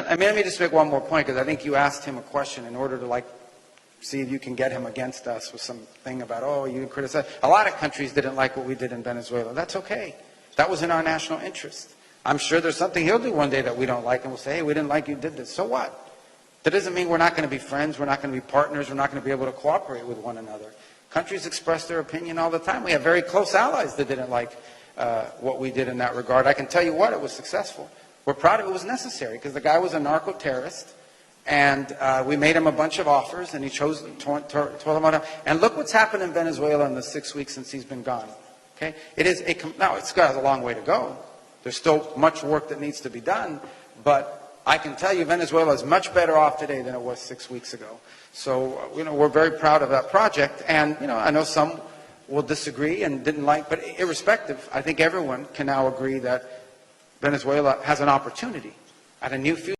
And let me just make one more point, because I think you asked him a question in order to, like, see if you can get him against us with something about, oh, you criticize. A lot of countries didn't like what we did in Venezuela. That's okay. That was in our national interest. I'm sure there's something he'll do one day that we don't like, and we'll say, hey, we didn't like you did this. So what? That doesn't mean we're not going to be friends, we're not going to be partners, we're not going to be able to cooperate with one another. Countries express their opinion all the time. We have very close allies that didn't like what we did in that regard. I can tell you what, it was successful. We're proud of it. It was necessary, because the guy was a narco-terrorist, and we made him a bunch of offers, and he chose to tore them out. And look what's happened in Venezuela in the 6 weeks since he's been gone. Okay? Now, it's got a long way to go. There's still much work that needs to be done, but I can tell you Venezuela is much better off today than it was 6 weeks ago. So, we're very proud of that project, and, I know some will disagree and didn't like, but irrespective, I think everyone can now agree that Venezuela has an opportunity at a new future.